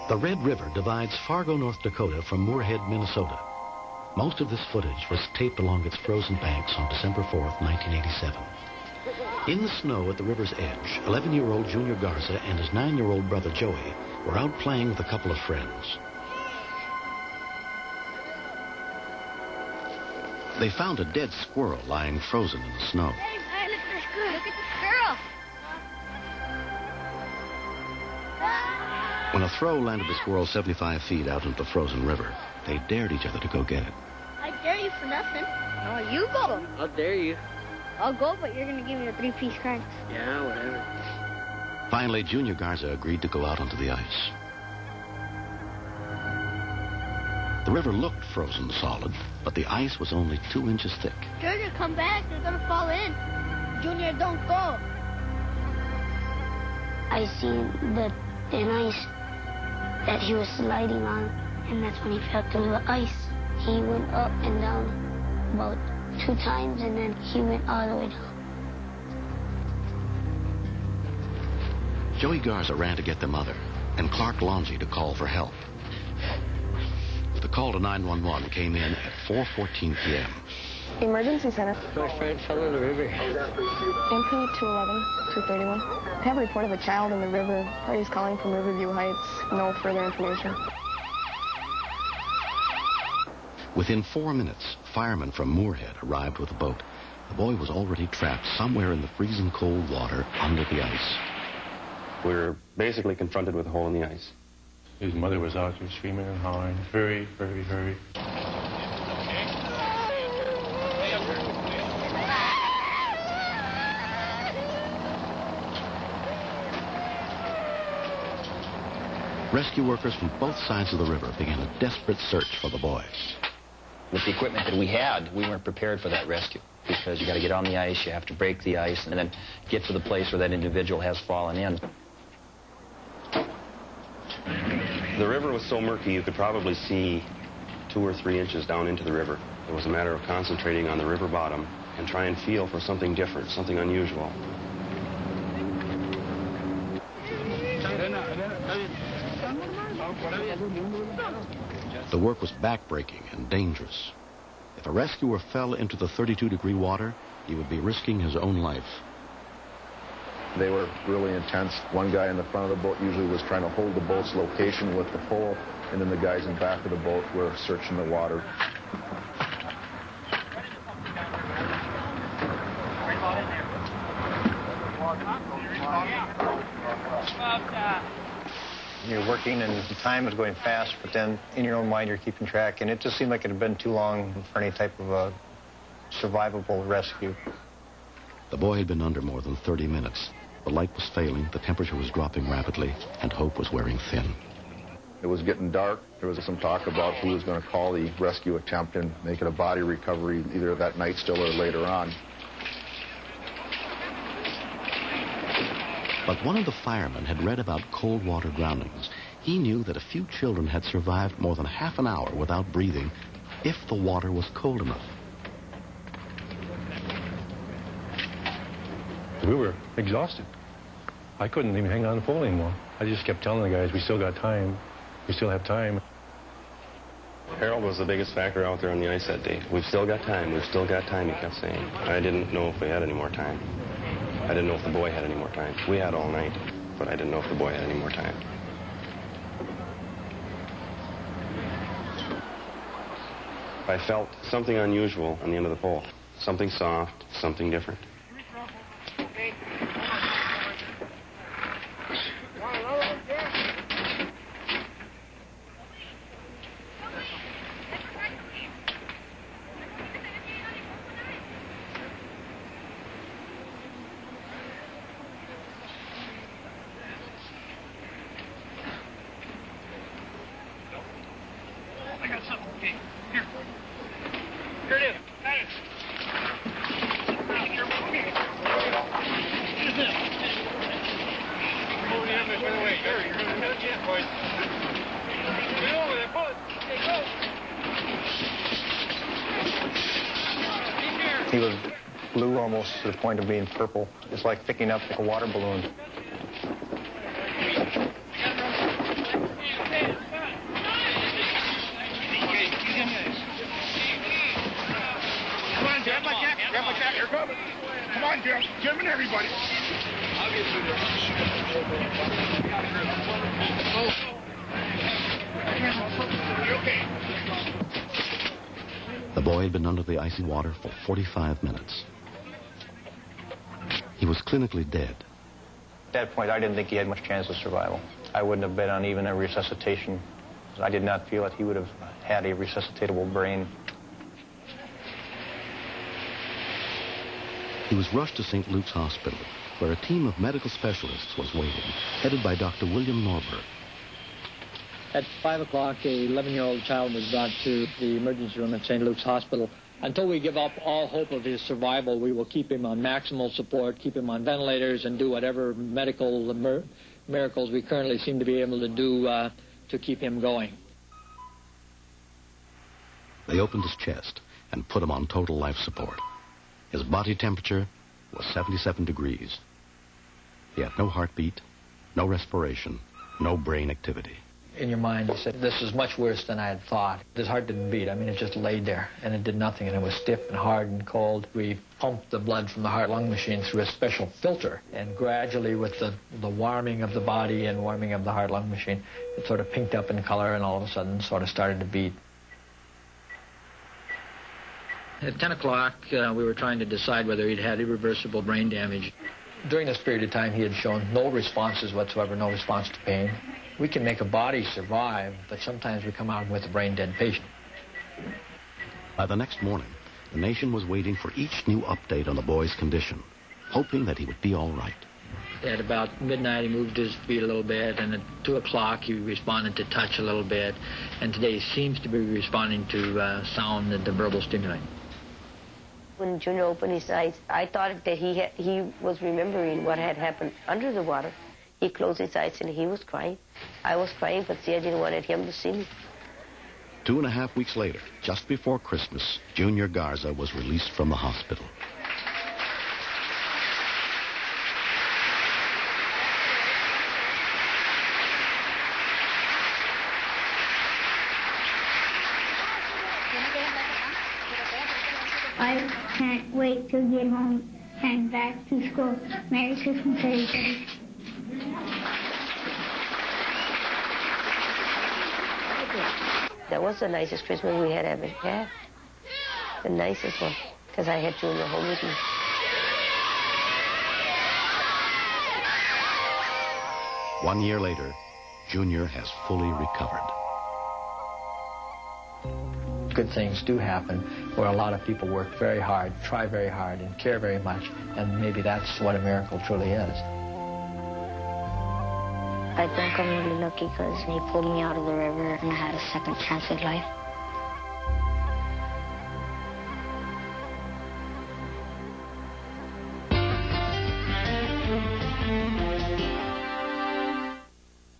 The Red River divides Fargo, North Dakota from Moorhead, Minnesota. Most of this footage was taped along its frozen banks on December 4th, 1987. In the snow at the river's edge, 11-year-old Junior Garza and his 9-year-old brother Joey were out playing with a couple of friends. They found a dead squirrel lying frozen in the snow. Hey, look at this girl. Look at this girl. When a throw landed the squirrel 75 feet out into the frozen river, they dared each other to go get it. I dare you for nothing. No, you go. I'll dare you. I'll go, but you're going to give me a 3-piece crunch. Yeah, whatever. Finally, Junior Garza agreed to go out onto the ice. The river looked frozen solid, but the ice was only 2 inches thick. Junior, come back. You're going to fall in. Junior, don't go. I seen the thin ice that he was sliding on, and that's when he fell through the ice. He went up and down about 2 times, and then he went all the way down. Joey Garza ran to get their mother, and Clark Longy to call for help. The call to 911 came in at 4:14 p.m. Emergency center. My friend fell in the river. MP 211-231. I have a report of a child in the river. Party's calling from Riverview Heights. No further information. Within 4 minutes, firemen from Moorhead arrived with a boat. The boy was already trapped somewhere in the freezing cold water under the ice. We were basically confronted with a hole in the ice. His mother was out there screaming and hollering. Hurry, hurry, hurry. Rescue workers from both sides of the river began a desperate search for the boy. With the equipment that we had, we weren't prepared for that rescue because you got to get on the ice, you have to break the ice, and then get to the place where that individual has fallen in. The river was so murky you could probably see 2 or 3 inches down into the river. It was a matter of concentrating on the river bottom and try and feel for something different, something unusual. The work was backbreaking and dangerous. If a rescuer fell into the 32-degree water, he would be risking his own life. They were really intense. One guy in the front of the boat usually was trying to hold the boat's location with the pole, and then the guys in back of the boat were searching the water. You're working and the time is going fast, but then in your own mind you're keeping track, and it just seemed like it had been too long for any type of a survivable rescue. The boy had been under more than 30 minutes. The light was failing, the temperature was dropping rapidly, and hope was wearing thin. It was getting dark. There was some talk about who was going to call the rescue attempt and make it a body recovery either that night still or later on. But one of the firemen had read about cold water drownings. He knew that a few children had survived more than half an hour without breathing if the water was cold enough. We were exhausted. I couldn't even hang on the pole anymore. I just kept telling the guys, we still got time. We still have time. Harold was the biggest factor out there on the ice that day. We've still got time, we've still got time, he kept saying. I didn't know if we had any more time. I didn't know if the boy had any more time. We had all night, but I didn't know if the boy had any more time. I felt something unusual on the end of the pole. Something soft, something different. I got something. Okay, here. Here it is. Got it. Here, okay. What is this? Move the ambulance right away. Here, you're going to hit it yet, boys. Get over there. Pull it. Okay, go. He was blue almost to the point of being purple. It's like picking up like a water balloon. Hey, on, Jim. Jim and everybody. Obviously, okay. The boy had been under the icy water for 45 minutes. He was clinically dead. At that point, I didn't think he had much chance of survival. I wouldn't have bet on even a resuscitation. I did not feel that he would have had a resuscitatable brain. He was rushed to St. Luke's Hospital, where a team of medical specialists was waiting, headed by Dr. William Norberg. At 5 o'clock, a 11-year-old child was brought to the emergency room at St. Luke's Hospital. Until we give up all hope of his survival, we will keep him on maximal support, keep him on ventilators, and do whatever medical miracles we currently seem to be able to do to keep him going. They opened his chest and put him on total life support. His body temperature was 77 degrees. He had no heartbeat, no respiration, no brain activity. In your mind, you said, this is much worse than I had thought. His heart didn't beat. I mean, it just laid there, and it did nothing, and it was stiff and hard and cold. We pumped the blood from the heart-lung machine through a special filter, and gradually, with the warming of the body and warming of the heart-lung machine, it sort of pinked up in color, and all of a sudden sort of started to beat. At 10 o'clock, we were trying to decide whether he'd had irreversible brain damage. During this period of time, he had shown no responses whatsoever, no response to pain. We can make a body survive, but sometimes we come out with a brain-dead patient. By the next morning, the nation was waiting for each new update on the boy's condition, hoping that he would be all right. At about midnight, he moved his feet a little bit, and at 2 o'clock, he responded to touch a little bit, and today he seems to be responding to sound and to verbal stimuli. When Junior opened his eyes, I thought that he was remembering what had happened under the water. He closed his eyes and he was crying. I was crying, but see, I didn't want him to see me. 2.5 weeks later, just before Christmas, Junior Garza was released from the hospital. I can't wait to get home and back to school. Merry Christmas, everybody. That was the nicest Christmas we had ever had. The nicest one, because I had Junior home with me. One year later, Junior has fully recovered. Good things do happen where a lot of people work very hard, try very hard, and care very much, and maybe that's what a miracle truly is. I think I'm really lucky because they pulled me out of the river and I had a second chance at life.